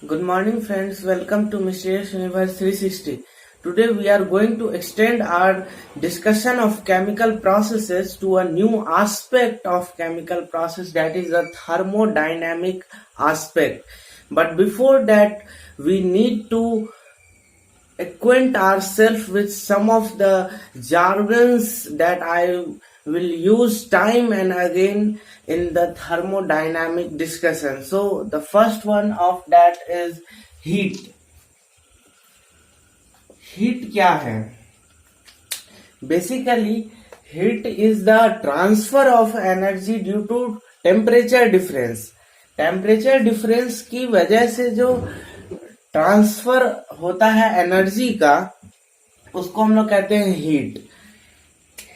Good morning, friends. Welcome to Mysterious Universe 360. Today, we are going to extend our discussion of chemical processes to a new aspect of chemical process, that is the thermodynamic aspect. But before that, we need to acquaint ourselves with some of the jargons that I will use time and again in the thermodynamic discussion. So the first one of that is heat. Heat क्या है? Basically, heat is the transfer of energy due to temperature difference. Temperature difference की वजह से जो transfer होता है energy का, उसको हम लोग कहते हैं हीट.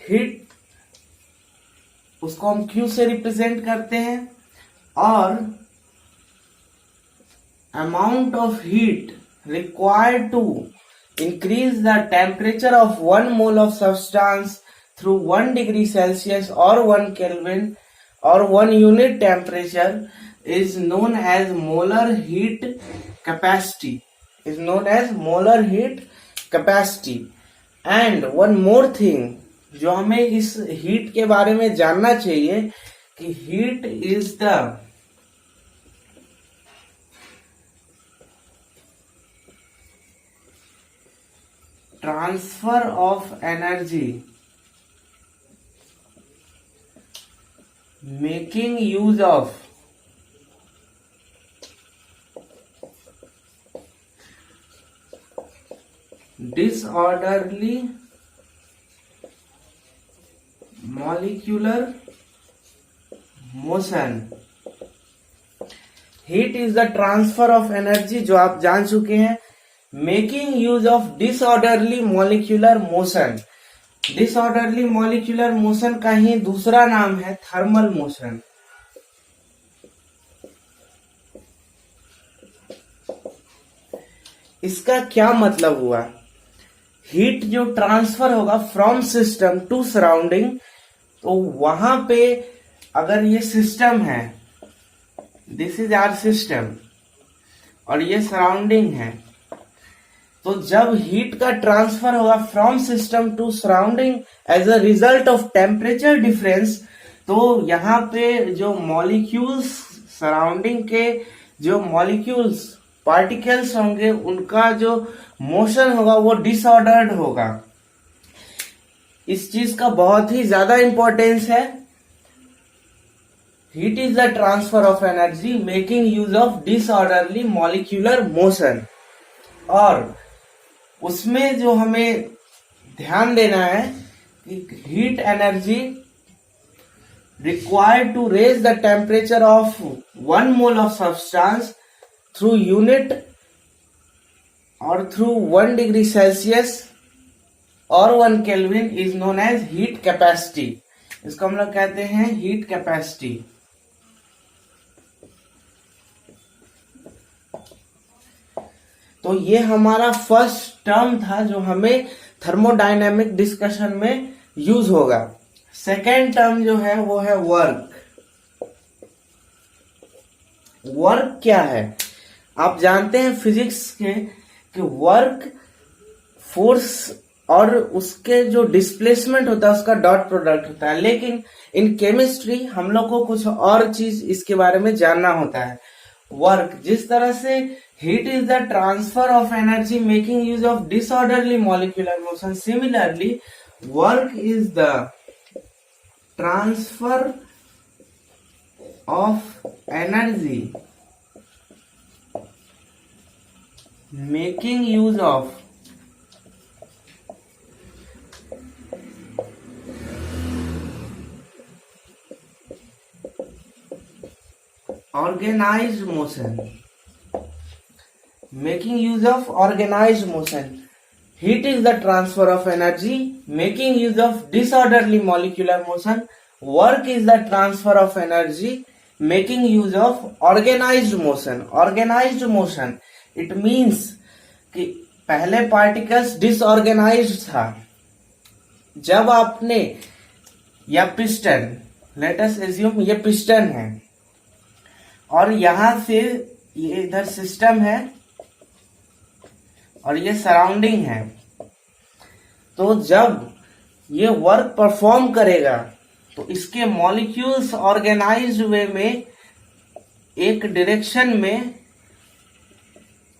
हीट उसको हम क्यू से रिप्रेजेंट करते हैं, और amount of heat required to increase the temperature of 1 mole of substance through 1 degree Celsius or 1 Kelvin or 1 unit temperature is known as molar heat capacity. And one more thing जो हमें इस heat के बारे में जानना चाहिए कि heat is the transfer of energy making use of disorderly molecular motion. Heat is the transfer of energy, जो आप जान चुके हैं. Making use of disorderly molecular motion. Disorderly molecular motion का ही दूसरा नाम है थर्मल मोशन. इसका क्या मतलब हुआ? हीट जो ट्रांसफर होगा फ्रॉम सिस्टम टू सराउंडिंग, तो वहां पे अगर ये सिस्टम है, दिस इज आवर सिस्टम, और ये सराउंडिंग है, तो जब हीट का ट्रांसफर होगा from system to surrounding as a result of temperature difference, तो यहाँ पे जो मॉलिक्यूल्स, सराउंडिंग के जो मॉलिक्यूल्स, पार्टिकल्स होंगे, उनका जो मोशन होगा वो डिसऑर्डर्ड होगा. इस चीज का बहुत ही ज्यादा इंपॉर्टेंस है. Heat is the transfer of energy making use of disorderly molecular motion. और उसमें जो हमें ध्यान देना है कि heat energy required to raise the temperature of 1 mole of substance through unit और थ्रू 1 डिग्री सेल्सियस और 1 kelvin is known as heat capacity. इसको हम लोग कहते हैं हीट कैपेसिटी. तो ये हमारा फर्स्ट टर्म था जो हमें थर्मोडायनेमिक डिस्कशन में यूज होगा. सेकेंड टर्म जो है वो है वर्क. वर्क क्या है? आप जानते हैं फिजिक्स के कि वर्क फोर्स और उसके जो डिस्प्लेसमेंट होता है उसका डॉट प्रोडक्ट होता है. लेकिन इन केमिस्ट्री हम लोग को कुछ और चीज इसके बारे में जानना होता है. वर्क, जिस तरह से heat is the transfer of energy making use of disorderly molecular motion, similarly work is the transfer of energy making use of organized motion. Making use of organized motion. Heat is the transfer of energy making use of disorderly molecular motion. Work is the transfer of energy making use of organized motion. Organized motion, it means कि पहले particles disorganised था. जब आपने, या piston, let us assume ये piston है, और यहां से ये इधर सिस्टम है और ये सराउंडिंग है। तो जब ये वर्क परफॉर्म करेगा तो इसके मॉलिक्यूल्स ऑर्गेनाइज्ड वे में एक डायरेक्शन में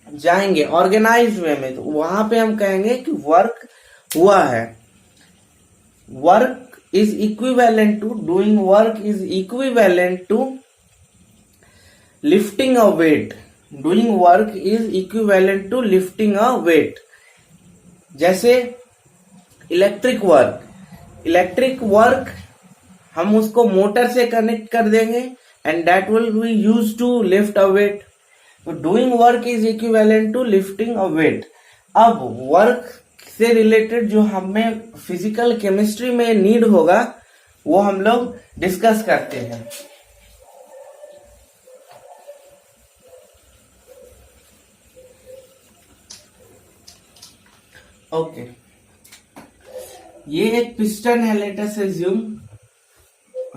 जाएंगे, ऑर्गेनाइज्ड वे में। तो वहां पे हम कहेंगे कि वर्क हुआ है। Work is equivalent to, doing work is equivalent to lifting a weight. Doing work is equivalent to lifting a weight. जैसे इलेक्ट्रिक वर्क हम उसको मोटर से कनेक्ट कर देंगे and that will be used to lift a weight. तो doing work is equivalent to lifting a weight. अब work से related जो हमें फिजिकल केमिस्ट्री में नीड होगा वो हम लोग डिस्कस करते हैं। ओके, ये एक पिस्टन है, लेट अस अज्यूम,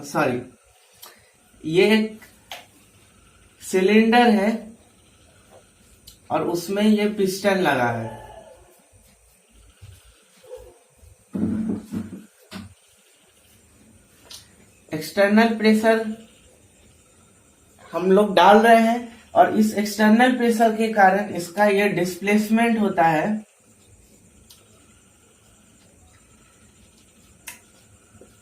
सॉरी, ये एक सिलेंडर है और उसमें ये पिस्टन लगा है। एक्सटर्नल प्रेशर हम लोग डाल रहे हैं और इस एक्सटर्नल प्रेशर के कारण इसका ये डिस्प्लेसमेंट होता है।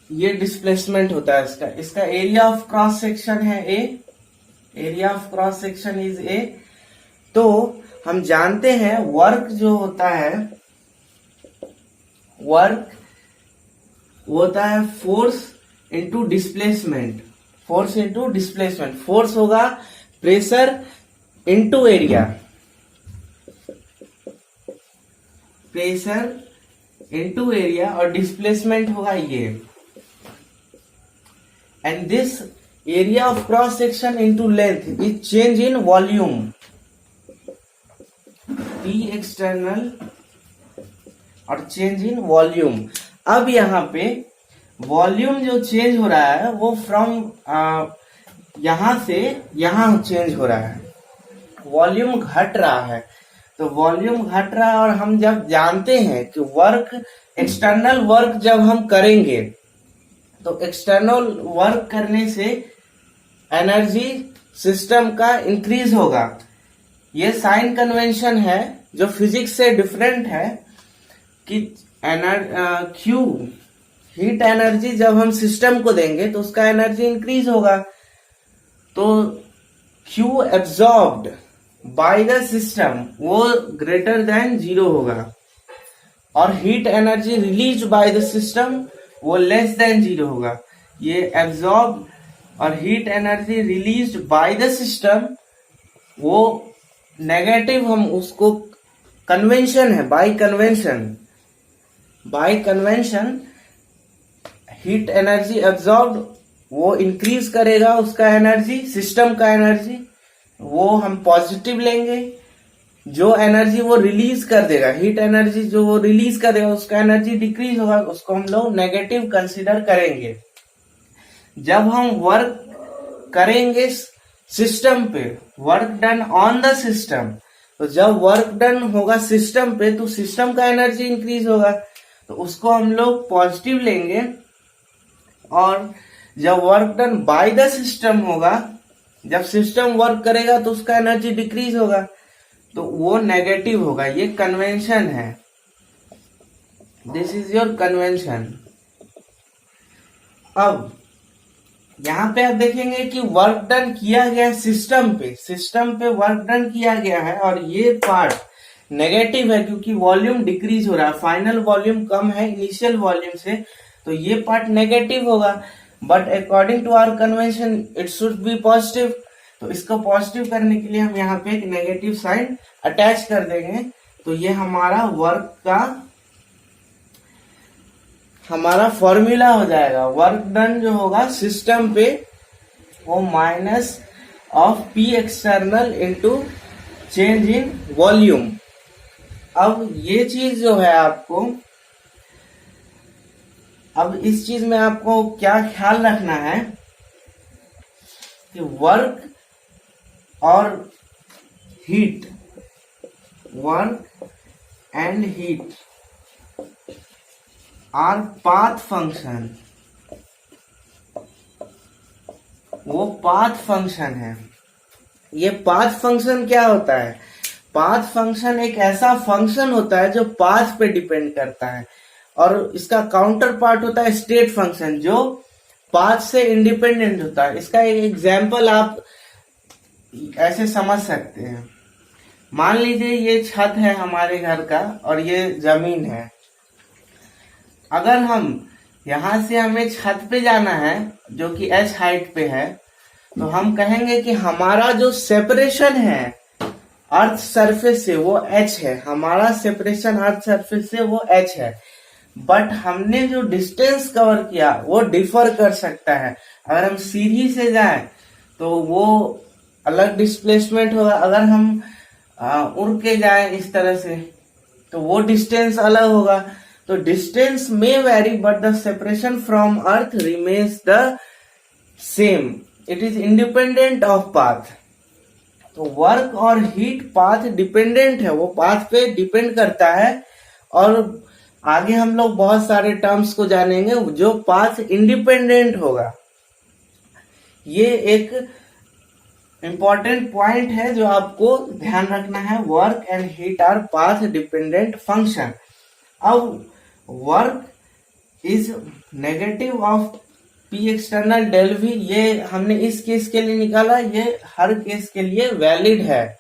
ये डिस्प्लेसमेंट होता है इसका एरिया ऑफ क्रॉस सेक्शन है A, area of cross section is A. तो हम जानते हैं वर्क जो होता है, वर्क होता है force into displacement. Force into displacement, force होगा pressure into area, pressure into area, और डिस्प्लेसमेंट होगा ये। And this area of cross section into length is change in volume, P external और change in volume। अब यहाँ पे volume जो change हो रहा है वो फ्रॉम यहां से यहां चेंज हो रहा है, वॉल्यूम घट रहा है। तो वॉल्यूम घट रहा है और हम जब जानते हैं कि वर्क, एक्सटर्नल वर्क जब हम करेंगे तो एक्सटर्नल वर्क करने से एनर्जी सिस्टम का इंक्रीज होगा। ये साइन कन्वेंशन है जो फिजिक्स से डिफरेंट है कि क्यू, हीट एनर्जी जब हम सिस्टम को देंगे तो उसका एनर्जी इंक्रीज होगा। तो Q absorbed by the system वो ग्रेटर देन 0 होगा और heat energy release by the system वो लेस देन 0 होगा। ये एब्जॉर्ब और heat energy released by the system वो नेगेटिव, हम उसको कन्वेंशन है, bye convention heat energy absorb वो इंक्रीज करेगा उसका एनर्जी, सिस्टम का एनर्जी वो हम पॉजिटिव लेंगे। जो एनर्जी वो रिलीज कर देगा, हीट एनर्जी जो वो रिलीज करेगा उसका एनर्जी डिक्रीज होगा, उसको हम लोग नेगेटिव कंसीडर करेंगे। जब हम वर्क करेंगे सिस्टम पे, work done on the system, तो जब वर्क डन होगा सिस्टम पे तो सिस्टम का एनर्जी इंक्रीज होगा, तो उसको हम लोग पॉजिटिव लेंगे। और जब work done by the system होगा, जब सिस्टम वर्क करेगा तो उसका एनर्जी डिक्रीज होगा, तो वो नेगेटिव होगा। ये कन्वेंशन है, दिस इज योर कन्वेंशन। अब यहां पे आप देखेंगे कि वर्क डन किया गया सिस्टम पे वर्क डन किया गया है और ये पार्ट नेगेटिव है क्योंकि वॉल्यूम डिक्रीज हो रहा है, फाइनल वॉल्यूम कम है इनिशियल वॉल्यूम से, तो ये पार्ट नेगेटिव होगा। But according to our convention it should be positive. तो इसको पॉजिटिव करने के लिए हम यहाँ पे एक नेगेटिव साइन अटैच कर देंगे। तो ये हमारा वर्क का हमारा फॉर्मूला हो जाएगा। वर्क डन जो होगा सिस्टम पे वो minus of P external into change in volume. अब ये चीज जो है आपको, अब इस चीज में आपको क्या ख्याल रखना है कि वर्क और heat, work and heat are path function, वो पाथ फंक्शन है। ये पाथ फंक्शन क्या होता है? पाथ फंक्शन एक ऐसा फंक्शन होता है जो पाथ पे डिपेंड करता है, और इसका काउंटर पार्ट होता है स्टेट फंक्शन जो पाथ से इंडिपेंडेंट होता है। इसका एक एग्जाम्पल आप ऐसे समझ सकते हैं। मान लीजिए ये छत है हमारे घर का और ये जमीन है। अगर हम यहां से हमें छत पे जाना है जो कि h हाइट पे है, तो हम कहेंगे कि हमारा जो सेपरेशन है अर्थ सरफेस से वो h है। हमारा सेपरेशन अर्थ सरफेस से वो h है, बट हमने जो डिस्टेंस कवर किया वो डिफर कर सकता है। अगर हम सीढ़ी से जाएं तो वो अलग डिस्प्लेसमेंट होगा, अगर हम उड़ के जाएं इस तरह से तो वो डिस्टेंस अलग होगा। तो डिस्टेंस में very but the separation from earth remains the same, it is independent of path. तो वर्क और हीट पाथ डिपेंडेंट है, वो पाथ पे डिपेंड करता है। और आगे हम लोग बहुत सारे टर्म्स को जानेंगे जो पाथ इंडिपेंडेंट होगा। ये एक इंपॉर्टेंट पॉइंट है जो आपको ध्यान रखना है। Work and heat are path dependent function. अब work is negative of P external del V, ये हमने इस केस के लिए निकाला, ये हर केस के लिए वैलिड है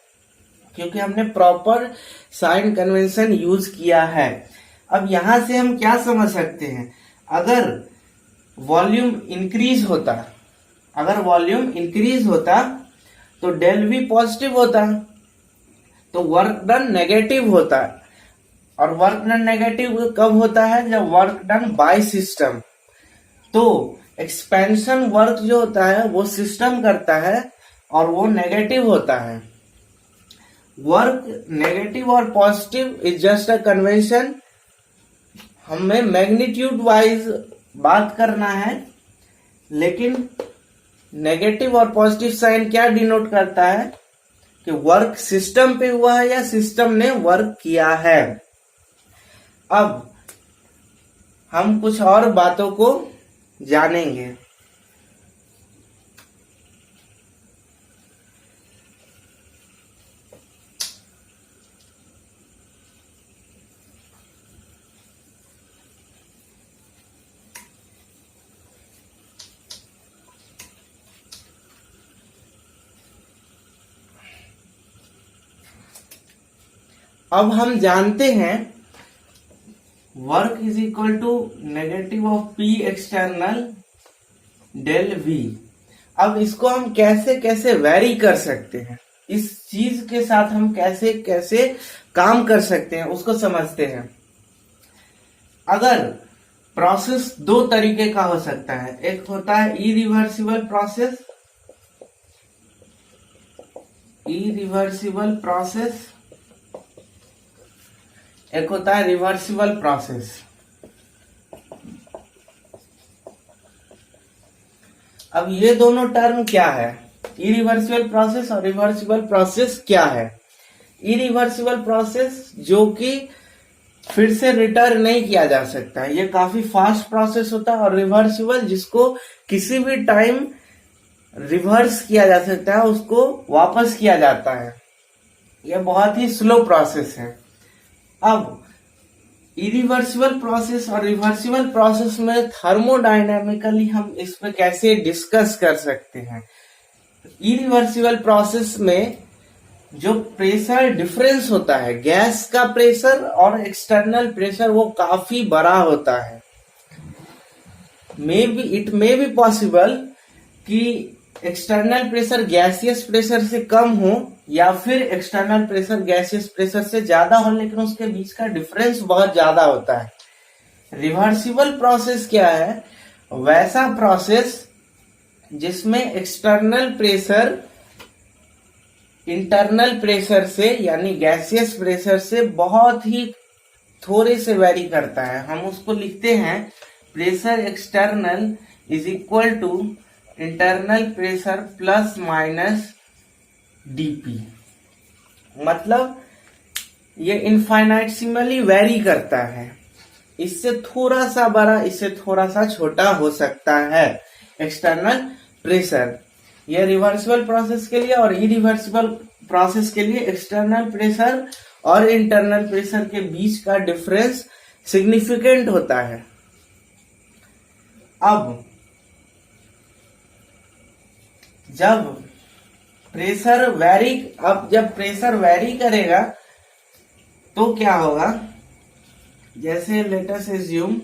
क्योंकि हमने प्रॉपर साइन कन्वेंशन यूज किया है। अब यहां से हम क्या समझ सकते हैं? अगर वॉल्यूम इंक्रीज होता तो डेल वी पॉजिटिव होता, तो वर्क डन नेगेटिव होता। और वर्क डन नेगेटिव कब होता है? जब वर्क डन बाय सिस्टम। तो एक्सपेंशन वर्क जो होता है वो सिस्टम करता है और वो नेगेटिव होता है। वर्क नेगेटिव और positive is just a convention. हमें मैग्नीट्यूड वाइज बात करना है, लेकिन नेगेटिव और पॉजिटिव साइन क्या डिनोट करता है कि वर्क सिस्टम पे हुआ है या सिस्टम ने वर्क किया है। अब हम कुछ और बातों को जानेंगे। अब हम जानते हैं work is equal to negative of P external del V. अब इसको हम कैसे कैसे वेरी कर सकते हैं, इस चीज के साथ हम कैसे कैसे काम कर सकते हैं उसको समझते हैं। अगर प्रोसेस दो तरीके का हो सकता है, एक होता है इरिवर्सिबल प्रोसेस, एक होता है रिवर्सिबल प्रोसेस। अब ये दोनों टर्म क्या है? इरिवर्सिबल प्रोसेस और रिवर्सिबल प्रोसेस क्या है? इरिवर्सिबल प्रोसेस जो कि फिर से रिटर्न नहीं किया जा सकता है, ये काफी फास्ट प्रोसेस होता है। और रिवर्सिबल जिसको किसी भी टाइम रिवर्स किया जा सकता है, उसको वापस किया जाता है, यह बहुत ही स्लो प्रोसेस है। अब इरिवर्सिबल प्रोसेस और रिवर्सिबल प्रोसेस में थर्मोडायनामिकली हम इस पे कैसे डिस्कस कर सकते हैं। इरिवर्सिबल प्रोसेस में जो प्रेशर डिफरेंस होता है, गैस का प्रेशर और एक्सटर्नल प्रेशर, वो काफी बड़ा होता है। इट मे बी पॉसिबल कि एक्सटर्नल प्रेशर गैसियस प्रेशर से कम हो या फिर एक्सटर्नल प्रेशर गैसियस प्रेशर से ज्यादा हो, लेकिन उसके बीच का डिफरेंस बहुत ज्यादा होता है। रिवर्सिबल प्रोसेस क्या है? वैसा प्रोसेस जिसमें एक्सटर्नल प्रेशर इंटरनल प्रेशर से यानी गैसियस प्रेशर से बहुत ही थोड़े से वेरी करता है। हम उसको लिखते हैं pressure external is equal to internal pressure plus minus DP. मतलब ये इनफाइनाइटसिमली वेरी करता है, इससे थोड़ा सा बड़ा, इससे थोड़ा सा छोटा हो सकता है एक्सटर्नल प्रेशर। ये रिवर्सिबल प्रोसेस के लिए और इरिवर्सिबल प्रोसेस के लिए एक्सटर्नल प्रेशर और इंटरनल प्रेशर के बीच का डिफरेंस सिग्निफिकेंट होता है। अब जब प्रेशर वेरी करेगा तो क्या होगा, जैसे लेट अस अज्यूम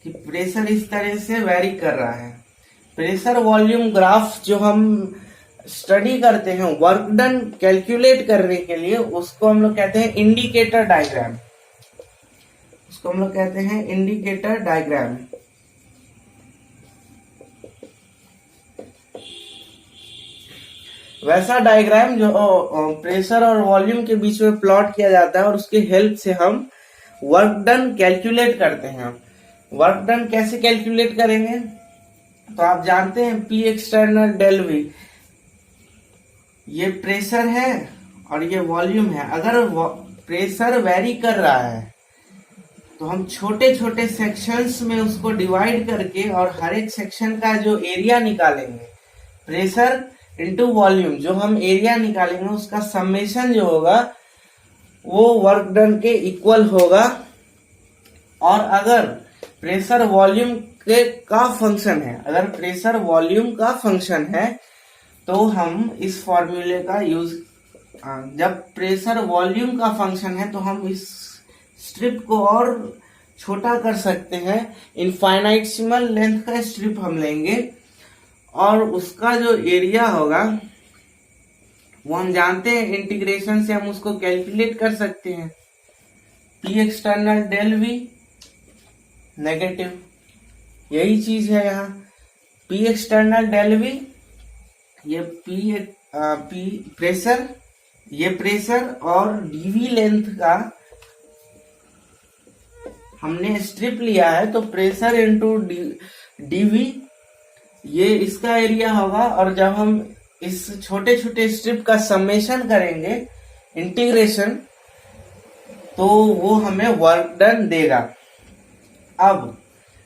कि प्रेशर इस तरह से वेरी कर रहा है। प्रेशर वॉल्यूम ग्राफ जो हम स्टडी करते हैं वर्क डन कैलकुलेट करने के लिए, उसको हम लोग कहते हैं इंडिकेटर डायग्राम। वैसा डायग्राम जो प्रेशर और वॉल्यूम के बीच में प्लॉट किया जाता है और उसके हेल्प से हम वर्क डन कैलकुलेट करते हैं। वर्क डन कैसे कैलकुलेट करेंगे, तो आप जानते हैं P एक्सटर्नल डेल V, ये प्रेशर है और ये वॉल्यूम है। अगर प्रेशर वेरी कर रहा है तो हम छोटे छोटे सेक्शंस में उसको डिवाइड करके और हर एक सेक्शन का जो एरिया निकालेंगे, प्रेशर इनटू वॉल्यूम, जो हम एरिया निकालेंगे उसका समेशन जो होगा वो वर्क डन के इक्वल होगा। और अगर प्रेशर वॉल्यूम का फंक्शन है, तो हम इस फॉर्मूले का यूज, जब प्रेशर वॉल्यूम का फंक्शन है तो हम इस स्ट्रिप को और छोटा कर सकते हैं। इनफाइनाइटसिमल लेंथ का स्ट्रिप हम लेंगे और उसका जो एरिया होगा वो हम जानते हैं, इंटीग्रेशन से हम उसको कैलकुलेट कर सकते हैं। P external del V negative, यही चीज है यहाँ। P एक्सटर्नल डेल V, ये P प्रेशर, ये प्रेशर और dV लेंथ का हमने स्ट्रिप लिया है, तो प्रेशर इंटू dV ये इसका एरिया होगा। और जब हम इस छोटे छोटे स्ट्रिप का समेशन करेंगे, इंटीग्रेशन, तो वो हमें वर्क डन देगा। अब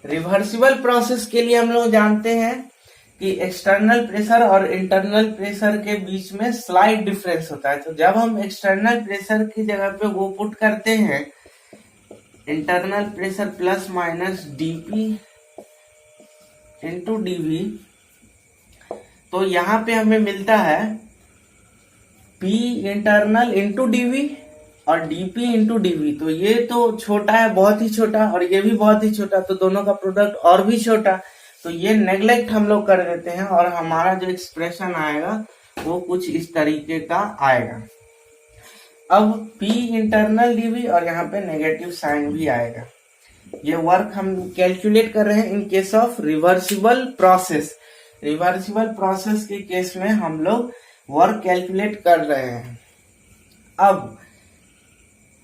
रिवर्सिबल प्रोसेस के लिए हम लोग जानते हैं कि एक्सटर्नल प्रेशर और इंटरनल प्रेशर के बीच में स्लाइट डिफरेंस होता है। तो जब हम एक्सटर्नल प्रेशर की जगह पे वो पुट करते हैं internal pressure plus minus dP into dV, तो यहाँ पे हमें मिलता है P इंटरनल इंटू dV और dP इंटू dV। तो ये तो छोटा है, बहुत ही छोटा, और ये भी बहुत ही छोटा, तो दोनों का प्रोडक्ट और भी छोटा। तो ये नेग्लेक्ट हम लोग कर देते हैं और हमारा जो एक्सप्रेशन आएगा वो कुछ इस तरीके का आएगा। अब P इंटरनल dV और यहाँ पे नेगेटिव साइन भी आएगा। ये वर्क हम कैलकुलेट कर रहे हैं in case of reversible process. Reversible process के केस में हम लोग वर्क कैलकुलेट कर रहे हैं। अब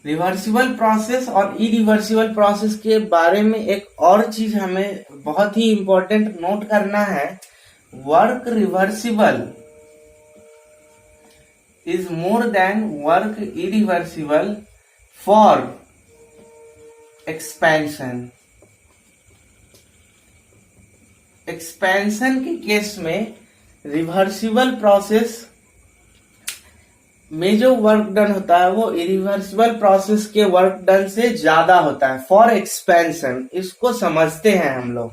रिवर्सिबल प्रोसेस और इरिवर्सिबल प्रोसेस के बारे में एक और चीज हमें बहुत ही इंपॉर्टेंट नोट करना है। Work reversible is more than work irreversible for expansion. Expansion के केस में रिवर्सिबल प्रोसेस में जो वर्क डन होता है वो इरिवर्सिबल प्रोसेस के वर्क डन से ज्यादा होता है फॉर एक्सपेंशन। इसको समझते हैं हम लोग।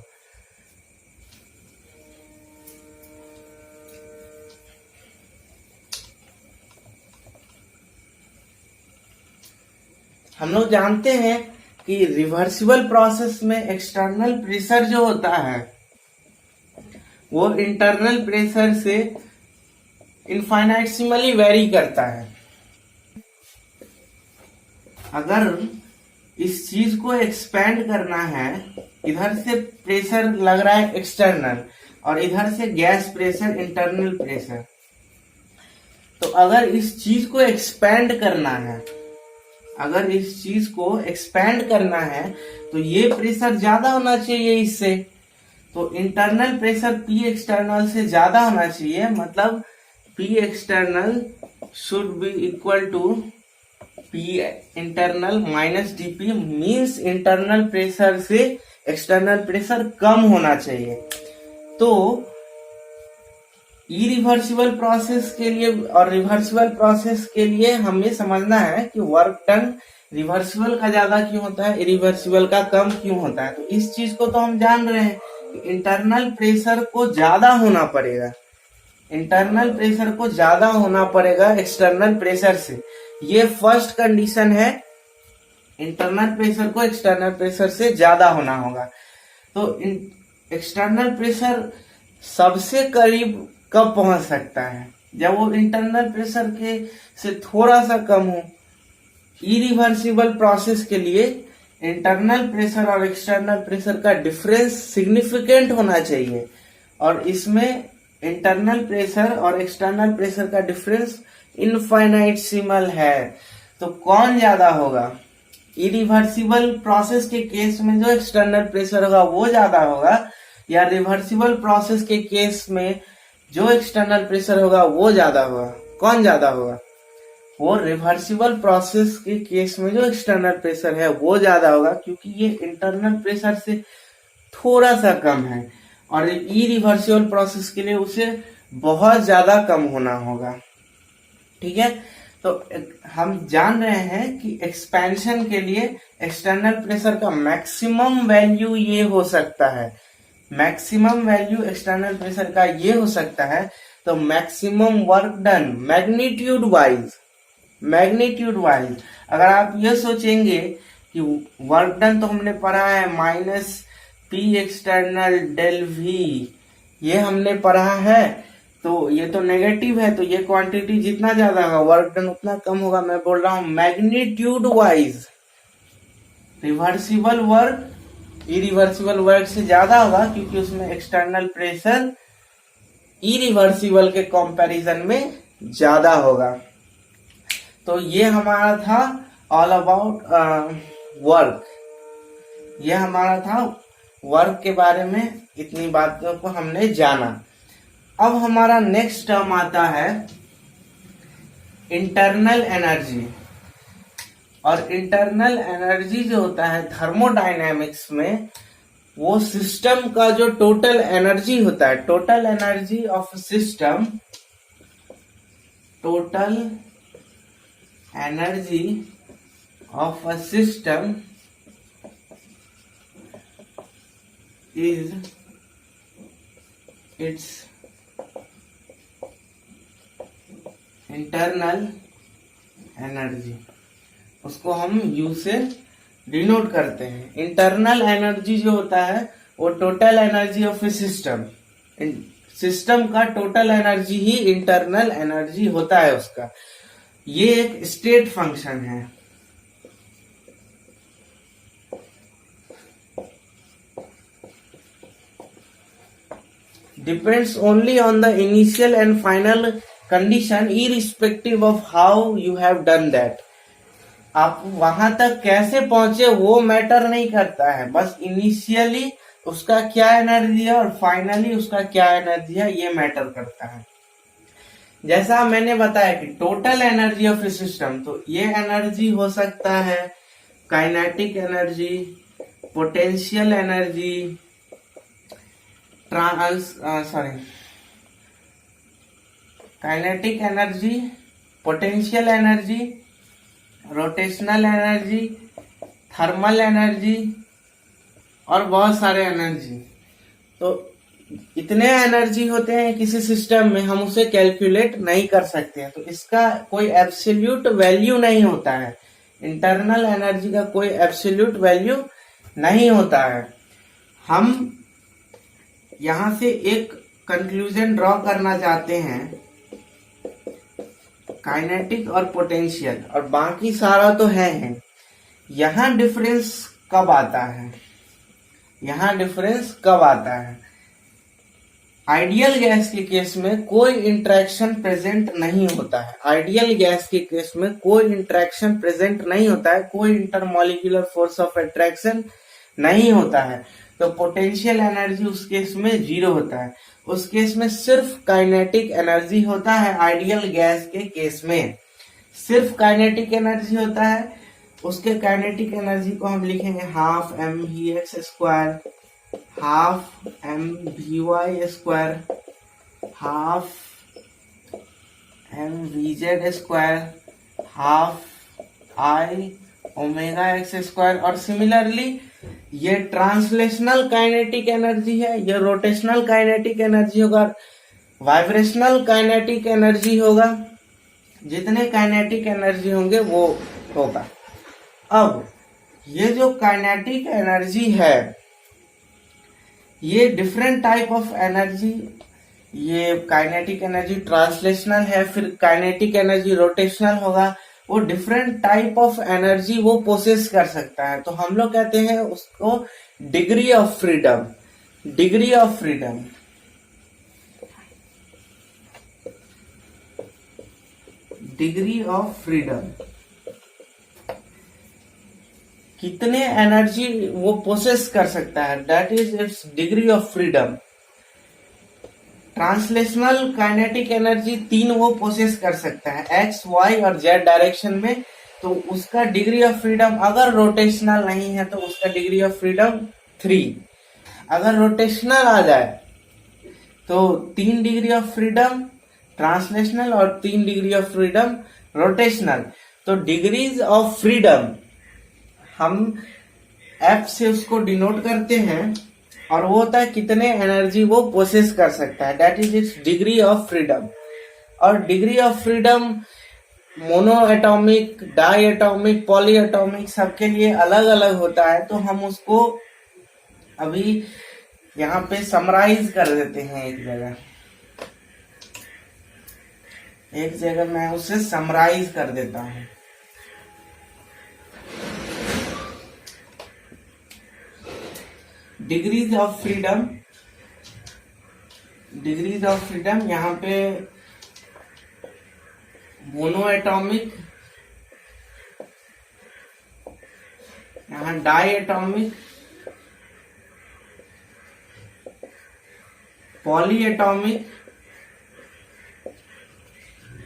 हम लोग जानते हैं कि रिवर्सिबल प्रोसेस में एक्सटर्नल प्रेशर जो होता है वो इंटरनल प्रेशर से इनफाइनाइटसिमली वेरी करता है। अगर इस चीज को एक्सपेंड करना है, इधर से प्रेशर लग रहा है एक्सटर्नल और इधर से गैस प्रेशर इंटरनल प्रेशर, तो अगर इस चीज को एक्सपेंड करना है, तो ये प्रेशर ज्यादा होना चाहिए इससे। तो इंटरनल प्रेशर P एक्सटर्नल से ज्यादा होना चाहिए, मतलब P external should be equal to P internal minus dP means internal pressure से एक्सटर्नल प्रेशर कम होना चाहिए। तो इरिवर्सिबल प्रोसेस के लिए और रिवर्सिबल प्रोसेस के लिए हमें समझना है कि वर्क डन रिवर्सिबल का ज्यादा क्यों होता है, इरिवर्सिबल का कम क्यों होता है। तो इस चीज को तो हम जान रहे हैं कि इंटरनल प्रेशर को ज्यादा होना पड़ेगा, इंटरनल प्रेशर को ज्यादा होना पड़ेगा एक्सटर्नल प्रेशर से। ये फर्स्ट कंडीशन है, इंटरनल प्रेशर को एक्सटर्नल प्रेशर से ज्यादा होना होगा। तो एक्सटर्नल प्रेशर सबसे करीब कब पहुंच सकता है, जब वो इंटरनल प्रेशर के से थोड़ा सा कम हो। इरिवर्सिबल प्रोसेस के लिए इंटरनल प्रेशर और एक्सटर्नल प्रेशर का डिफरेंस सिग्निफिकेंट होना चाहिए, और इसमें इंटरनल प्रेशर और एक्सटर्नल प्रेशर का डिफरेंस इनफाइनाइटसिमल है। तो कौन ज्यादा होगा, इरिवर्सिबल प्रोसेस के केस में जो एक्सटर्नल प्रेशर होगा वो ज्यादा होगा, या रिवर्सिबल प्रोसेस के केस में जो एक्सटर्नल प्रेशर होगा वो ज्यादा होगा। कौन ज्यादा होगा, वो रिवर्सिबल प्रोसेस के केस में जो एक्सटर्नल प्रेशर है वो ज्यादा होगा, क्योंकि ये इंटरनल प्रेशर से थोड़ा सा कम है, और इरिवर्सिबल प्रोसेस के लिए उसे बहुत ज्यादा कम होना होगा। ठीक है, तो हम जान रहे हैं कि एक्सपेंशन के लिए एक्सटर्नल प्रेशर का मैक्सिमम वैल्यू ये हो सकता है, मैक्सिमम वैल्यू एक्सटर्नल प्रेशर का ये हो सकता है। तो maximum work done magnitude wise, magnitude wise अगर आप ये सोचेंगे कि वर्क डन तो हमने पढ़ा है minus P external del V, ये हमने पढ़ा है, तो ये तो नेगेटिव है, तो ये क्वांटिटी जितना ज्यादा होगा वर्क डन उतना कम होगा। मैं बोल रहा हूं magnitude wise reversible work irreversible work से ज्यादा होगा, क्योंकि उसमें एक्सटर्नल प्रेशर इरिवर्सिबल के कंपैरिजन में ज्यादा होगा। तो ये हमारा था ऑल अबाउट वर्क, ये हमारा था वर्क के बारे में, इतनी बातों को हमने जाना। अब हमारा नेक्स्ट टर्म आता है इंटरनल एनर्जी, और इंटरनल एनर्जी जो होता है थर्मोडायनेमिक्स में, वो सिस्टम का जो टोटल एनर्जी होता है, total energy of system, total energy of a system is it's internal energy, उसको हम यू से डिनोट करते हैं। इंटरनल एनर्जी जो होता है वो total energy of A system, system का टोटल एनर्जी ही इंटरनल एनर्जी होता है उसका। ये एक स्टेट फंक्शन है। Depends only on the initial and final condition irrespective of how you have done that. आप वहां तक कैसे पहुंचे वो मैटर नहीं करता है, बस इनिशियली उसका क्या एनर्जी है और फाइनली उसका क्या एनर्जी है ये मैटर करता है। जैसा मैंने बताया कि total energy of A system, तो ये एनर्जी हो सकता है kinetic energy, potential energy, kinetic energy, potential energy, rotational energy, thermal energy और बहुत सारे एनर्जी। तो इतने एनर्जी होते हैं किसी सिस्टम में, हम उसे कैलकुलेट नहीं कर सकते हैं। तो इसका कोई एब्सोल्यूट वैल्यू नहीं होता है, इंटरनल एनर्जी का कोई एब्सोल्यूट वैल्यू नहीं होता है। हम यहां से एक कंक्लूजन ड्रॉ करना चाहते हैं, काइनेटिक और पोटेंशियल और बाकी सारा तो है। यहां डिफरेंस कब आता है, यहां डिफरेंस कब आता है? आइडियल गैस के केस में कोई इंटरेक्शन प्रेजेंट नहीं होता है, आइडियल गैस के केस में कोई इंटरेक्शन प्रेजेंट नहीं होता है, कोई इंटरमॉलिक्यूलर फोर्स ऑफ अट्रैक्शन नहीं होता है, तो पोटेंशियल एनर्जी उस केस में 0 होता है। उस केस में सिर्फ काइनेटिक एनर्जी होता है। आइडियल गैस के केस में सिर्फ काइनेटिक एनर्जी होता है। उसके काइनेटिक एनर्जी को हम लिखेंगे half mvx², half mvy², half mvz², half I omega x²। और सिमिलरली ये ट्रांसलेशनल काइनेटिक एनर्जी है, ये रोटेशनल काइनेटिक एनर्जी होगा, वाइब्रेशनल काइनेटिक एनर्जी होगा। जितने काइनेटिक एनर्जी होंगे वो होगा। अब ये जो काइनेटिक एनर्जी है, ये डिफरेंट टाइप ऑफ एनर्जी, ये काइनेटिक एनर्जी ट्रांसलेशनल है, फिर काइनेटिक एनर्जी रोटेशनल होगा। वो डिफरेंट टाइप ऑफ एनर्जी वो पोसेस कर सकता है। तो हम लोग कहते हैं उसको degree of freedom. Degree of freedom, degree of freedom, कितने एनर्जी वो पोसेस कर सकता है, that is its degree of freedom. Translational kinetic energy 3 वो पोसेस कर सकता है, एक्स, वाई और जेड डायरेक्शन में। तो उसका डिग्री ऑफ फ्रीडम, अगर रोटेशनल नहीं है तो उसका डिग्री ऑफ फ्रीडम 3। अगर रोटेशनल आ जाए तो 3 डिग्री ऑफ फ्रीडम ट्रांसलेशनल और 3 डिग्री ऑफ फ्रीडम रोटेशनल। तो डिग्रीज ऑफ फ्रीडम हम एफ से उसको डिनोट करते हैं, और वो होता है कितने एनर्जी वो पोसेस कर सकता है, that is its degree of freedom. और degree of freedom monoatomic, diatomic, polyatomic सबके लिए अलग अलग होता है। तो हम उसको अभी यहाँ पे समराइज कर देते हैं एक जगह मैं उसे समराइज कर देता हूँ। Degrees of freedom, degrees of freedom यहाँ पे मोनो एटॉमिक, यहाँ diatomic, polyatomic,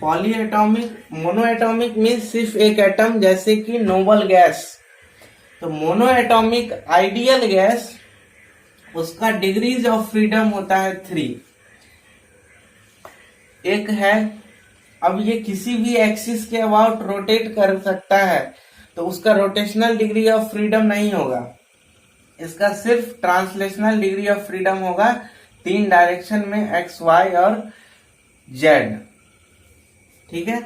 polyatomic, monoatomic means सिर्फ एक एटम, जैसे कि नोबल गैस। तो मोनो एटॉमिक आइडियल गैस, उसका डिग्रीज ऑफ फ्रीडम होता है 3। एक है, अब ये किसी भी एक्सिस के अबाउट रोटेट कर सकता है, तो उसका रोटेशनल डिग्री ऑफ फ्रीडम नहीं होगा, इसका सिर्फ ट्रांसलेशनल डिग्री ऑफ फ्रीडम होगा 3 डायरेक्शन में, एक्स, वाई और जेड। ठीक है,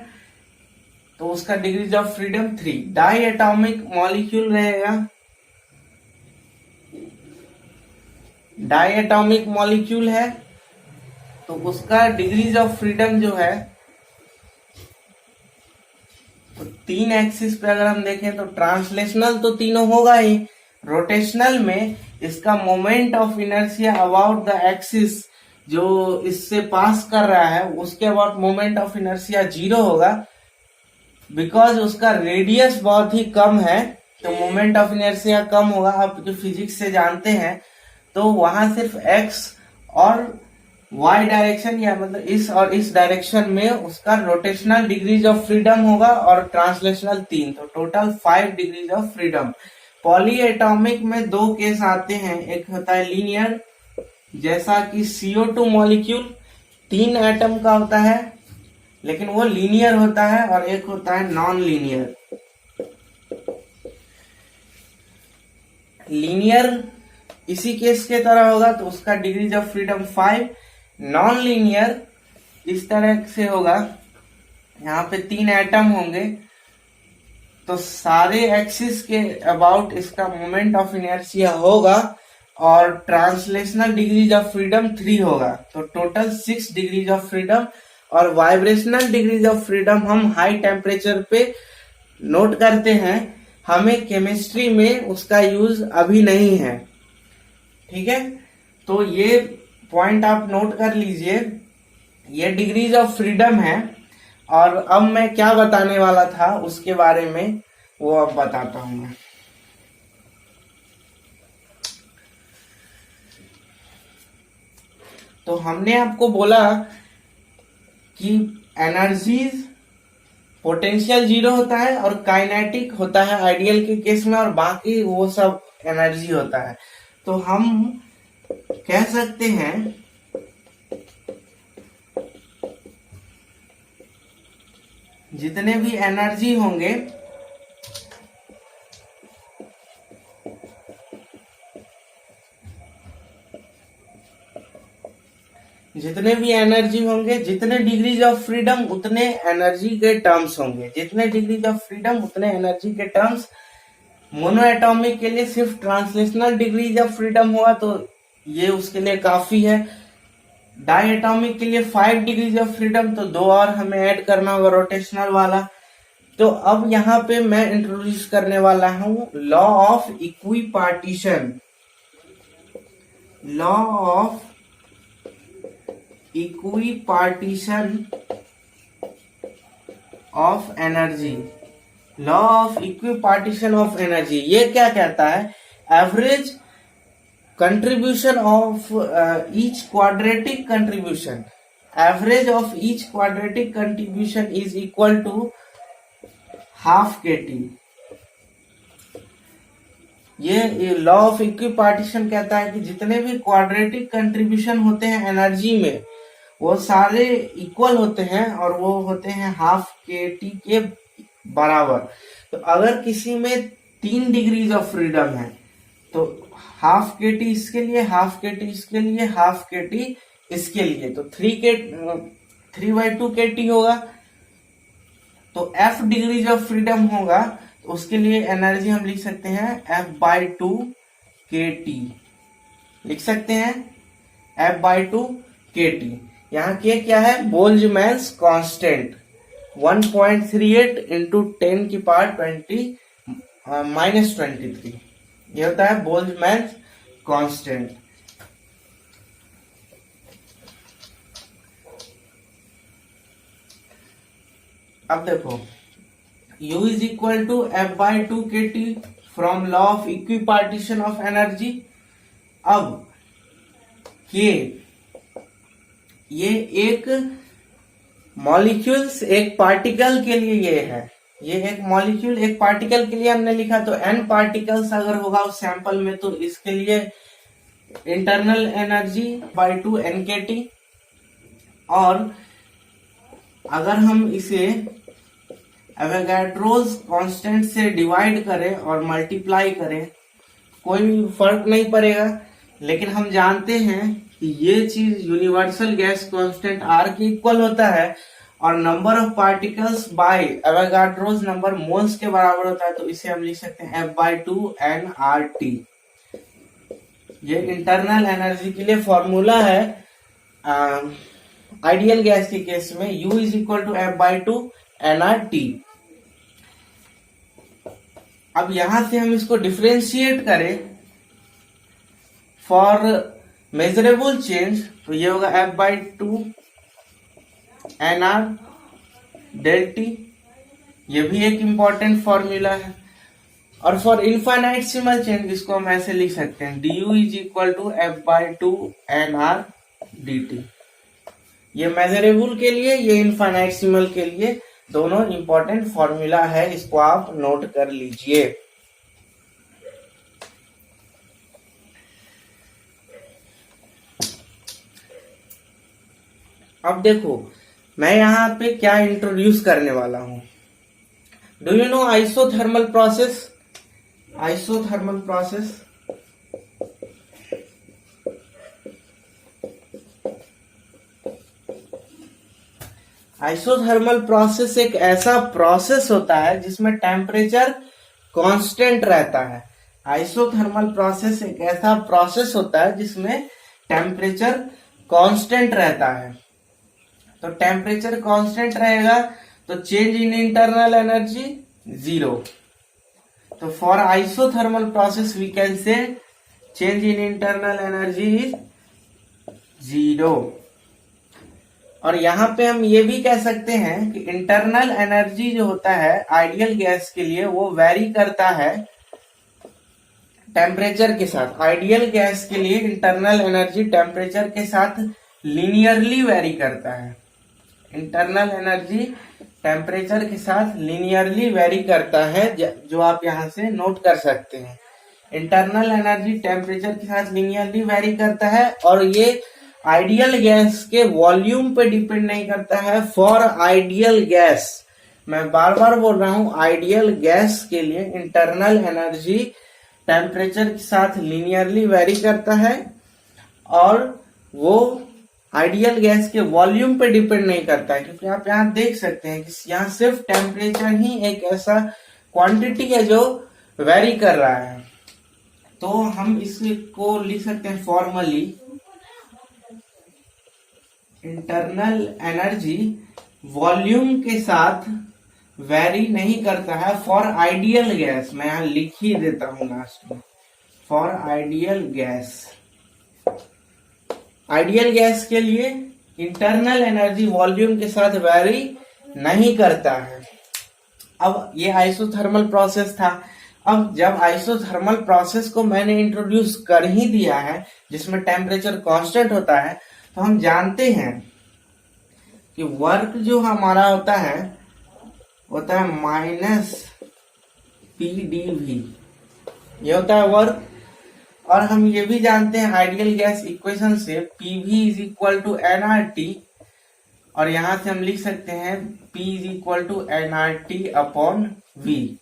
तो उसका degrees of freedom 3। Diatomic molecule रहेगा, डाई एटॉमिक मॉलिक्यूल है, तो उसका डिग्रीज ऑफ फ्रीडम जो है, तो 3 एक्सिस पे अगर हम देखें तो ट्रांसलेशनल तो तीनों होगा ही, रोटेशनल में इसका moment of inertia about the axis जो इससे पास कर रहा है, उसके अबाउट मोमेंट ऑफ इनर्शिया 0 होगा, बिकॉज उसका रेडियस बहुत ही कम है, तो मोमेंट ऑफ इनर्शिया कम होगा। आप जो फिजिक्स से जानते हैं, तो वहां सिर्फ x और y डायरेक्शन, या मतलब इस और इस डायरेक्शन में उसका रोटेशनल डिग्रीज ऑफ फ्रीडम होगा, और ट्रांसलेशनल 3, तो total 5 degrees of freedom. Poly atomic में 2 केस आते हैं, एक होता है लीनियर, जैसा कि CO2 मॉलिक्यूल 3 एटम का होता है, लेकिन वो लीनियर होता है, और एक होता है नॉन लीनियर। लीनियर इसी केस के तरह होगा, तो उसका degrees of freedom 5। Non linear इस तरह से होगा, यहाँ पे 3 एटम होंगे, तो सारे एक्सिस के अबाउट इसका मोमेंट ऑफ इनर्शिया होगा, और ट्रांसलेशनल डिग्रीज ऑफ फ्रीडम 3 होगा, तो टोटल 6 डिग्रीज ऑफ फ्रीडम। और वाइब्रेशनल डिग्रीज ऑफ फ्रीडम हम हाई टेम्परेचर पे नोट करते हैं, हमें केमिस्ट्री में उसका यूज अभी नहीं है। ठीक है, तो ये पॉइंट आप नोट कर लीजिए, ये डिग्रीज ऑफ फ्रीडम है। और अब मैं क्या बताने वाला था उसके बारे में, वो अब बताता हूं मैं। तो हमने आपको बोला कि एनर्जीज पोटेंशियल 0 होता है और काइनेटिक होता है आइडियल के केस में, और बाकी वो सब एनर्जी होता है। तो हम कह सकते हैं जितने भी एनर्जी होंगे जितने डिग्रीज ऑफ फ्रीडम उतने एनर्जी के टर्म्स होंगे, जितने डिग्रीज ऑफ फ्रीडम उतने एनर्जी के टर्म्स। मोनो एटॉमिक के लिए सिर्फ ट्रांसलेशनल डिग्रीज ऑफ फ्रीडम हुआ तो ये उसके लिए काफी है। डाई एटॉमिक के लिए 5 डिग्रीज ऑफ फ्रीडम, तो 2 और हमें ऐड करना होगा रोटेशनल वाला। तो अब यहाँ पे मैं इंट्रोड्यूस करने वाला हूं law of equipartition. Law of equipartition of energy. Law of equipartition of energy ये क्या कहता है? Average contribution of each quadratic contribution, average of each quadratic contribution is equal to half KT। ये लॉ ऑफ इक्विपार्टीशन कहता है कि जितने भी क्वाड्रेटिक कंट्रीब्यूशन होते हैं एनर्जी में वो सारे इक्वल होते हैं और वो होते हैं हाफ KT के बराबर। तो अगर किसी में 3 डिग्रीज ऑफ फ्रीडम है तो हाफ KT इसके लिए, हाफ KT इसके लिए, हाफ KT इसके लिए, तो 3/2 KT होगा। तो F डिग्रीज ऑफ फ्रीडम होगा तो उसके लिए एनर्जी हम लिख सकते हैं F/2 KT, लिख सकते हैं F/2 KT। यहाँ के क्या है? बोल्ट्जमैन्स कांस्टेंट 1.38 इंटू 10 की पावर 23, ये होता है बोल्ट्जमैन्स कांस्टेंट। अब देखो U is equal to F/2 KT from law of equipartition of energy. अब K ये एक मॉलिक्यूल्स एक पार्टिकल के लिए ये है, ये एक मॉलिक्यूल एक पार्टिकल के लिए हमने लिखा। तो n पार्टिकल्स अगर होगा उस सैंपल में तो इसके लिए इंटरनल एनर्जी /2 NKT। और अगर हम इसे एवोगाड्रोस कांस्टेंट से डिवाइड करें और मल्टीप्लाई करें कोई फर्क नहीं पड़ेगा, लेकिन हम जानते हैं कि ये चीज यूनिवर्सल गैस कांस्टेंट R के इक्वल होता है और number of particles by Avogadro's number moles के बराबर होता है। तो इसे हम लिख सकते हैं F/2 nRT। ये इंटरनल एनर्जी के लिए फॉर्मूला है आइडियल गैस के केस में। U is equal to F/2 nRT। अब यहां से हम इसको डिफरेंशिएट करें फॉर मेजरेबल चेंज, तो ये होगा F/2 nR del T। ये भी एक इंपॉर्टेंट फॉर्मूला है। और फॉर इनफाइनाइटेसिमल चेंज इसको हम ऐसे लिख सकते हैं du is equal to F/2 nR dt। ये मेजरेबल के लिए, ये इनफाइनाइटेसिमल के लिए दोनों इंपॉर्टेंट फॉर्मूला है, इसको आप नोट कर लीजिए। अब देखो मैं यहाँ पे क्या इंट्रोड्यूस करने वाला हूं। Do you know isothermal process? Isothermal process isothermal process एक ऐसा प्रोसेस होता है जिसमें टेम्परेचर कांस्टेंट रहता है। आइसोथर्मल प्रोसेस एक ऐसा प्रोसेस होता है जिसमें टेम्परेचर कांस्टेंट रहता है। तो टेम्परेचर कांस्टेंट रहेगा तो चेंज इन इंटरनल एनर्जी 0। तो for isothermal process we can say change in internal energy is 0। और यहाँ पे हम ये भी कह सकते हैं कि इंटरनल एनर्जी जो होता है आइडियल गैस के लिए वो वेरी करता है टेम्परेचर के साथ। आइडियल गैस के लिए इंटरनल एनर्जी टेम्परेचर के साथ लीनियरली वेरी करता है। इंटरनल एनर्जी टेम्परेचर के साथ लीनियरली वेरी करता है, जो आप यहां से नोट कर सकते हैं। इंटरनल एनर्जी टेम्परेचर के साथ लीनियरली वेरी करता है और ये आइडियल गैस के वॉल्यूम पे डिपेंड नहीं करता है। फॉर आइडियल गैस, मैं बार बार बोल रहा हूं, आइडियल गैस के लिए इंटरनल एनर्जी टेम्परेचर के साथ लीनियरली वेरी करता है और वो आइडियल गैस के वॉल्यूम पे डिपेंड नहीं करता है, क्योंकि आप यहाँ देख सकते हैं कि यहाँ सिर्फ टेम्परेचर ही एक ऐसा क्वांटिटी है जो वेरी कर रहा है। तो हम इसको लिख सकते हैं फॉर्मली, इंटरनल एनर्जी वॉल्यूम के साथ वेरी नहीं करता है फॉर आइडियल गैस। मैं यहां लिख ही देता हूं लास्ट में, for ideal gas. Ideal gas के लिए इंटरनल एनर्जी वॉल्यूम के साथ वेरी नहीं करता है। अब ये आइसोथर्मल प्रोसेस था। अब जब आइसोथर्मल प्रोसेस को मैंने इंट्रोड्यूस कर ही दिया है, जिसमें टेम्परेचर कांस्टेंट होता है, तो हम जानते हैं कि वर्क जो हमारा होता है माइनस PdV, ये होता है वर्क। और हम ये भी जानते हैं आइडियल गैस इक्वेशन से PV is equal to nRT, और यहां से हम लिख सकते हैं P is equal to nRT upon V।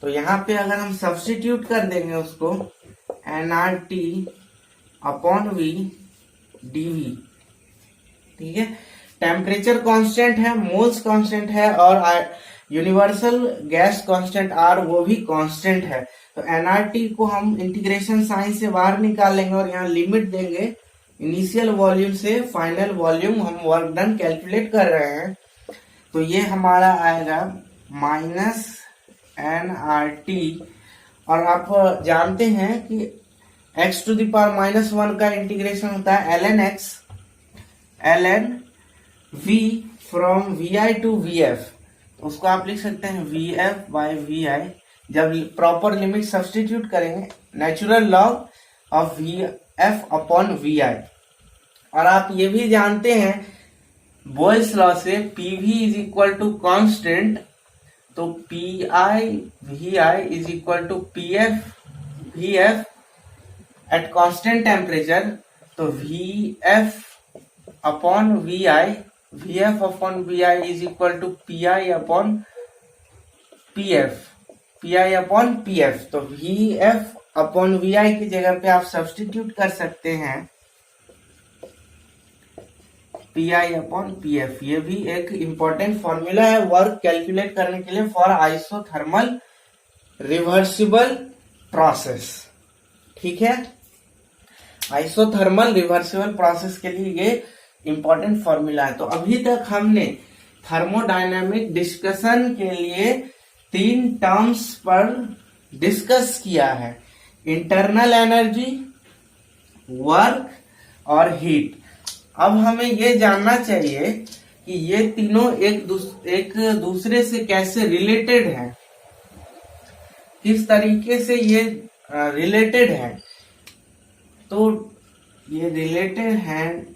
तो यहाँ पे अगर हम सब्स्टिट्यूट कर देंगे उसको, nRT अपॉन V dV, ठीक है। टेम्परेचर कांस्टेंट है, मोल्स कांस्टेंट है और यूनिवर्सल गैस कांस्टेंट R वो भी कांस्टेंट है। तो nRT को हम इंटीग्रेशन साइन से बाहर निकालेंगे और यहाँ लिमिट देंगे इनिशियल वॉल्यूम से फाइनल वॉल्यूम। हम वर्क डन कैलकुलेट कर रहे हैं, तो ये हमारा आएगा माइनस nRT। और आप जानते हैं कि x टू द पावर -1 का इंटीग्रेशन होता है ln V from Vi to Vf। उसको आप लिख सकते हैं Vf बाय Vi। जब प्रॉपर लिमिट सब्स्टिट्यूट करेंगे, natural log of Vf upon Vi। और आप ये भी जानते हैं बॉयल्स लॉ से PV is equal to constant, तो PI VI is equal to PF VF at constant temperature. तो VF upon VI, VF upon VI is equal to PI upon PF, PI upon PF। तो VF upon VI की जगह पे आप substitute कर सकते हैं PI अपॉन PF। ये भी एक इंपॉर्टेंट फॉर्मूला है वर्क कैलकुलेट करने के लिए फॉर आइसोथर्मल रिवर्सिबल प्रोसेस, ठीक है। आइसोथर्मल रिवर्सिबल प्रोसेस के लिए ये इंपॉर्टेंट फॉर्मूला है। तो अभी तक हमने थर्मोडायनामिक डिस्कशन के लिए 3 टर्म्स पर डिस्कस किया है, इंटरनल एनर्जी, वर्क और हीट। अब हमें ये जानना चाहिए कि ये तीनों एक दूसरे से कैसे रिलेटेड हैं, किस तरीके से ये रिलेटेड है। तो ये रिलेटेड हैं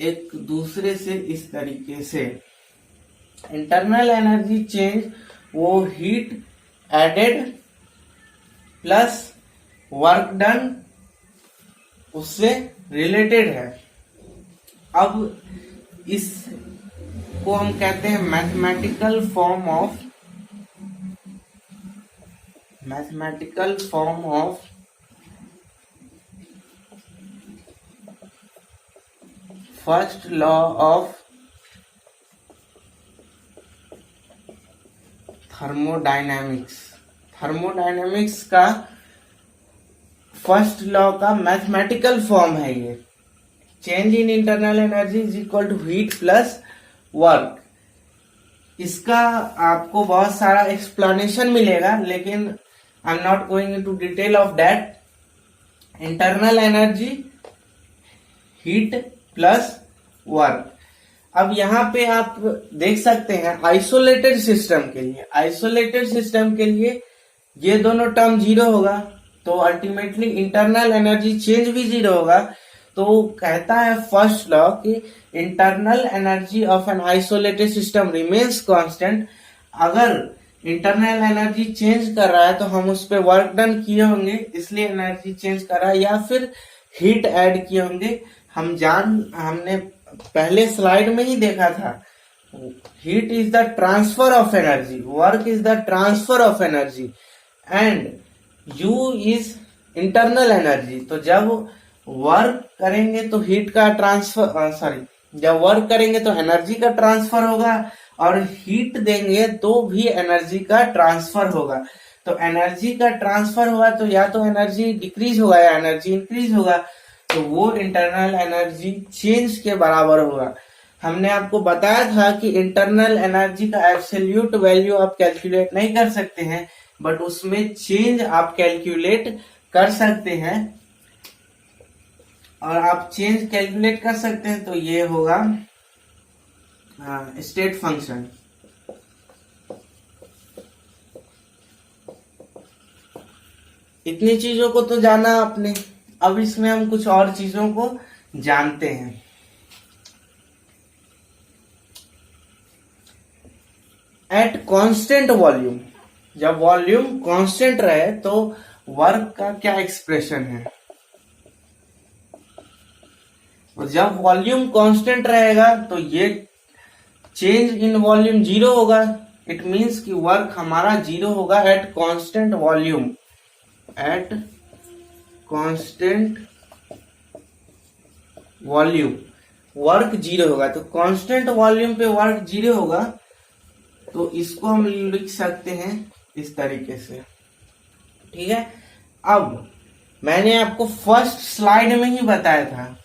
एक दूसरे से इस तरीके से। इंटरनल एनर्जी चेंज वो heat added plus work done उससे रिलेटेड है। अब इसको हम कहते हैं mathematical form of first law of thermodynamics. Thermodynamics का फर्स्ट लॉ का मैथमेटिकल फॉर्म है ये। Change in internal energy is equal to heat plus work. इसका आपको बहुत सारा एक्सप्लेनेशन मिलेगा, लेकिन I am not going into detail of that. Internal energy heat plus work. अब यहाँ पे आप देख सकते हैं आइसोलेटेड सिस्टम के लिए ये दोनों टर्म 0 होगा, तो अल्टीमेटली इंटरनल एनर्जी चेंज भी 0 होगा। तो कहता है फर्स्ट लॉ कि internal energy of an isolated system remains constant. अगर इंटरनल एनर्जी चेंज कर रहा है तो हम उस पर वर्क डन किए होंगे, इसलिए एनर्जी चेंज कर रहा है, या फिर हीट ऐड किए होंगे। हमने पहले स्लाइड में ही देखा था, heat is the transfer of energy, work is the transfer of energy and you is internal energy. तो जब वर्क करेंगे तो हीट का ट्रांसफर जब वर्क करेंगे तो एनर्जी का ट्रांसफर होगा, और हीट देंगे तो भी एनर्जी का ट्रांसफर होगा। तो एनर्जी का ट्रांसफर हुआ तो या तो एनर्जी डिक्रीज होगा या एनर्जी इंक्रीज होगा, तो वो इंटरनल एनर्जी चेंज के बराबर होगा। हमने आपको बताया था कि इंटरनल एनर्जी का एब्सोल्यूट वैल्यू आप कैलकुलेट नहीं कर सकते हैं, बट उसमें चेंज आप कैलकुलेट कर सकते हैं। और आप चेंज कैलकुलेट कर सकते हैं तो ये होगा स्टेट फंक्शन। इतनी चीजों को तो जाना आपने, अब इसमें हम कुछ और चीजों को जानते हैं। एट कांस्टेंट वॉल्यूम, जब वॉल्यूम कांस्टेंट रहे तो वर्क का क्या एक्सप्रेशन है। और जब वॉल्यूम कांस्टेंट रहेगा तो ये चेंज इन वॉल्यूम जीरो होगा। इट मींस कि वर्क हमारा जीरो होगा eight constant volume. Eight constant volume work zero होगा, तो कांस्टेंट वॉल्यूम पे वर्क जीरो होगा। तो इसको हम लिख सकते हैं इस तरीके से, ठीक है। अब मैंने आपको फर्स्ट स्लाइड में ही बताया था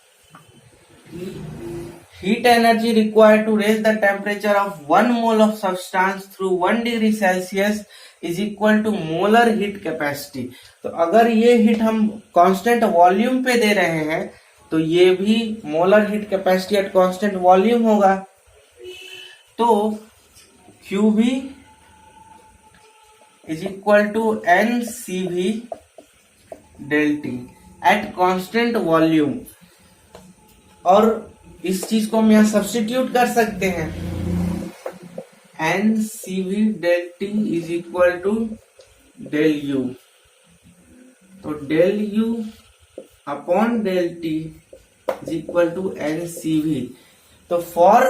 heat energy required to raise the temperature of 1 mole of substance through 1 degree Celsius is equal to molar heat capacity। तो अगर ये हीट हम कांस्टेंट वॉल्यूम पे दे रहे हैं तो ये भी molar heat capacity at constant volume होगा। तो QV is equal to NCV del T eight constant volume. और इस चीज को हम यहां सब्स्टिट्यूट कर सकते हैं, NCV del T is equal to del U। तो del U upon del T is equal to NCV। तो for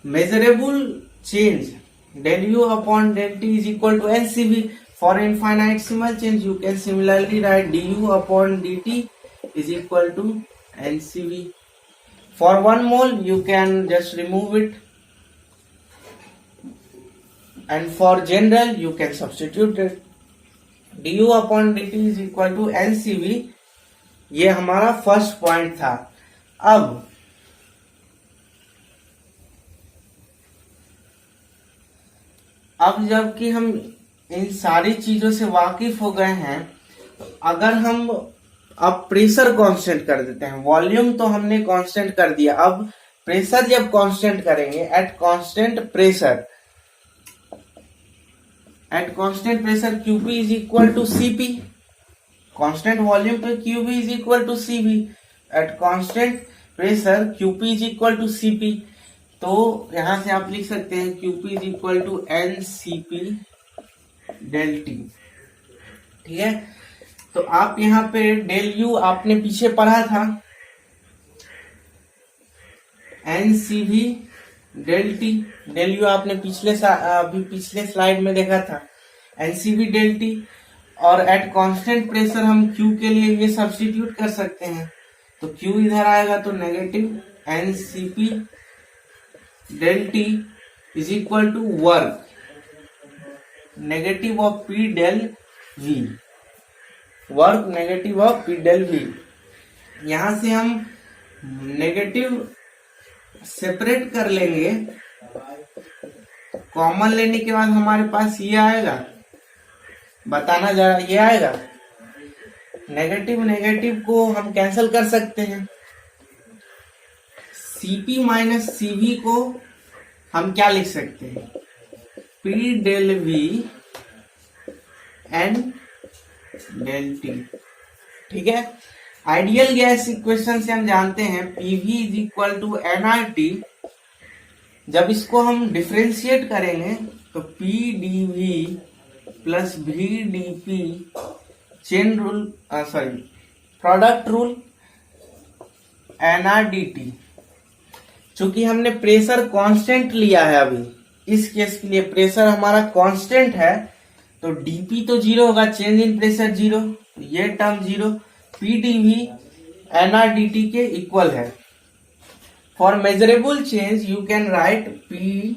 measurable change del U upon del T is equal to NCV। For infinitesimal change you can similarly write du upon dt is equal to NCV। For 1 mole you can just remove it, and for general you can substitute it। du upon dt is equal to NCV। ये हमारा first point था। अब जबकि हम इन सारी चीजों से वाकिफ हो गए हैं, तो अगर हम अब प्रेशर कांस्टेंट कर देते हैं, वॉल्यूम तो हमने कांस्टेंट कर दिया, अब प्रेशर जब कांस्टेंट करेंगे at constant pressure QP is equal to CP। Constant volume पे QP is equal to CP, at constant pressure QP is equal to CP। तो यहां से आप लिख सकते हैं QP is equal to NCP del T, ठीक है। तो आप यहाँ पे del U आपने पीछे पढ़ा था, NCV del T, del U आपने पिछले स्लाइड में देखा था, NCV del T। और एट कांस्टेंट प्रेशर हम Q के लिए ये सब्स्टिट्यूट कर सकते हैं, तो Q इधर आएगा तो negative NCP del T is equal to work negative of P del V, work negative of P del V। यहां से हम नेगेटिव सेपरेट कर लेंगे, कॉमन लेने के बाद हमारे पास ये आएगा, बताना जरा, ये आएगा। नेगेटिव को हम कैंसिल कर सकते हैं। CP माइनस CV को हम क्या लिख सकते हैं, P del V N del T, ठीक है। आइडियल गैस इक्वेशन से हम जानते हैं PV is equal to NRT. जब इसको हम डिफरेंशिएट करेंगे तो P D V plus V D P chain rule product rule NRDT. चूंकि हमने प्रेशर कांस्टेंट लिया है, अभी इस केस के लिए प्रेशर हमारा कांस्टेंट है, तो डीपी तो जीरो होगा, चेंज इन प्रेशर जीरो, ये टर्म जीरो, पीडीवी एनआरडीटी के इक्वल है। For measurable change you can write P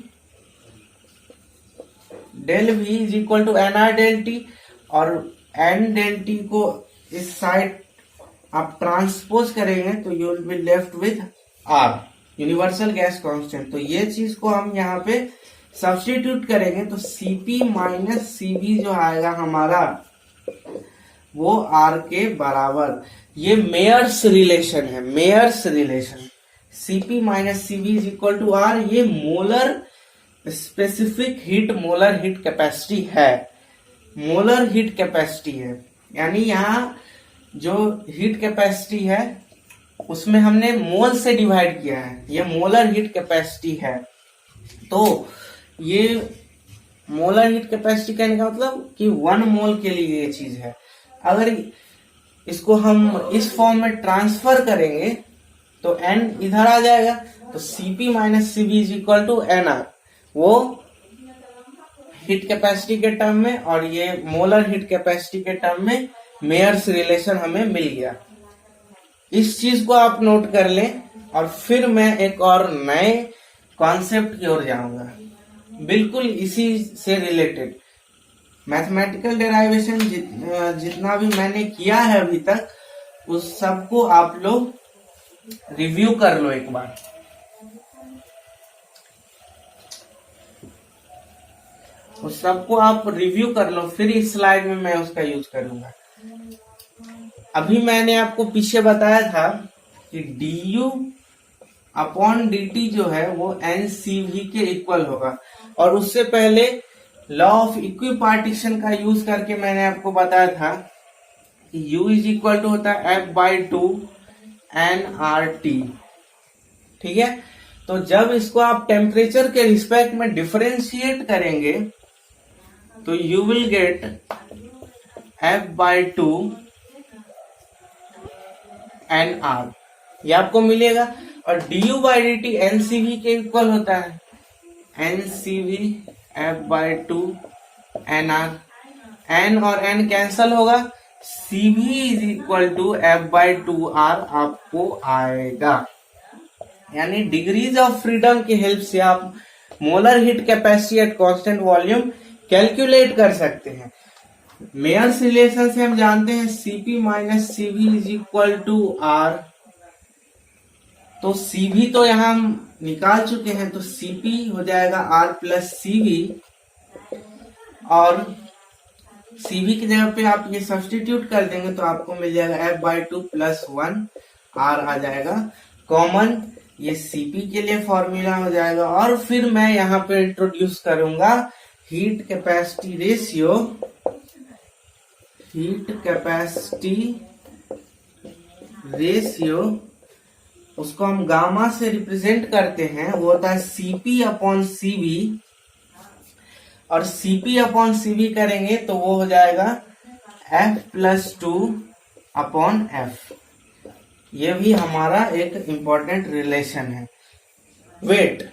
del V is equal to N R del, T N del T को इस साइड आप ट्रांसपोज करेंगे तो you will be left with R, universal gas constant. तो ये चीज को हम यहाँ पे सब्स्टिट्यूट करेंगे तो सीपी माइनस सीबी जो आएगा हमारा वो आर के बराबर। ये मेयर्स रिलेशन है, Mayer's relation. CP minus CV is equal to R, ये molar specific heat, molar heat capacity है, मोलर हीट कैपेसिटी है। यानी यहाँ जो हीट कैपेसिटी है उसमें हमने मोल से डिवाइड किया है, ये मोलर हीट कैपेसिटी है। तो ये मोलर हीट कैपेसिटी कहने का मतलब कि 1 मोल के लिए ये चीज है। अगर इसको हम इस फॉर्म में ट्रांसफर करेंगे तो n इधर आ जाएगा, तो Cp minus Cv is equal to nR, वो हीट कैपेसिटी के टर्म में, और ये मोलर हीट कैपेसिटी के टर्म में मेयर्स रिलेशन हमें मिल गया। इस चीज को आप नोट कर लें, और फिर मैं एक और नए कॉन्सेप्ट की ओर जाऊंगा, बिल्कुल इसी से रिलेटेड। मैथमेटिकल डेराइवेशन जितना भी मैंने किया है अभी तक, उस सबको आप लोग रिव्यू कर लो एक बार। उस सबको आप रिव्यू कर लो, फिर इस स्लाइड में मैं उसका यूज करूंगा। अभी मैंने आपको पीछे बताया था कि du अपॉन dt जो है वो NCV के इक्वल होगा, और उससे पहले लॉ ऑफ इक्विपार्टीशन का यूज करके मैंने आपको बताया था कि U इज इक्वल टू होता है F/2 nRT। ठीक है, तो जब इसको आप टेम्परेचर के रिस्पेक्ट में डिफरेंशिएट करेंगे तो you will get F/2 nR, ये आपको मिलेगा। और du/dt NCV के इक्वल होता है, NCV F/2 nR, n और n कैंसल होगा, CV is equal to F/2R आपको आएगा। यानी डिग्रीज ऑफ फ्रीडम की हेल्प से आप molar heat capacity at constant volume calculate कर सकते हैं। मेयर्स रिलेशन से हम जानते हैं Cp minus Cv is equal to R, तो Cv तो यहां हम निकाल चुके हैं, तो Cp हो जाएगा R प्लस Cv, और Cv की जगह पे आप ये सब्स्टिट्यूट कर देंगे तो आपको मिल जाएगा F/2 प्लस 1 R आ जाएगा कॉमन, ये Cp के लिए फॉर्मूला हो जाएगा। और फिर मैं यहाँ पे इंट्रोड्यूस करूंगा heat capacity ratio, heat capacity ratio, उसको हम गामा से रिप्रेजेंट करते हैं, वो होता है Cp अपॉन Cv, और Cp अपॉन Cv करेंगे तो वो हो जाएगा F+2 अपॉन F। ये भी हमारा एक इंपॉर्टेंट रिलेशन है। वेट,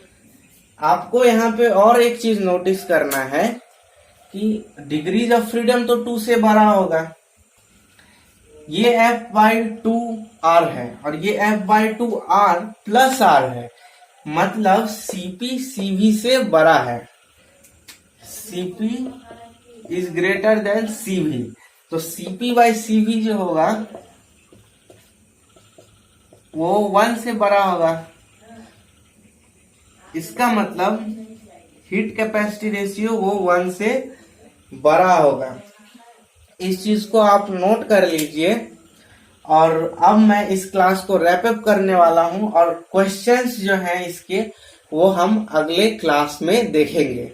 आपको यहाँ पे और एक चीज नोटिस करना है कि डिग्रीज ऑफ फ्रीडम तो 2 से बड़ा होगा, ये F/2R है और ये F/2R प्लस R है, मतलब Cp Cv से बड़ा है, Cp is greater than Cv, तो Cp/Cv जो होगा वो 1 से बड़ा होगा। इसका मतलब हीट कैपेसिटी रेशियो वो 1 से बड़ा होगा। इस चीज को आप नोट कर लीजिए। और अब मैं इस क्लास को रैप अप करने वाला हूं, और क्वेश्चंस जो हैं इसके वो हम अगले क्लास में देखेंगे।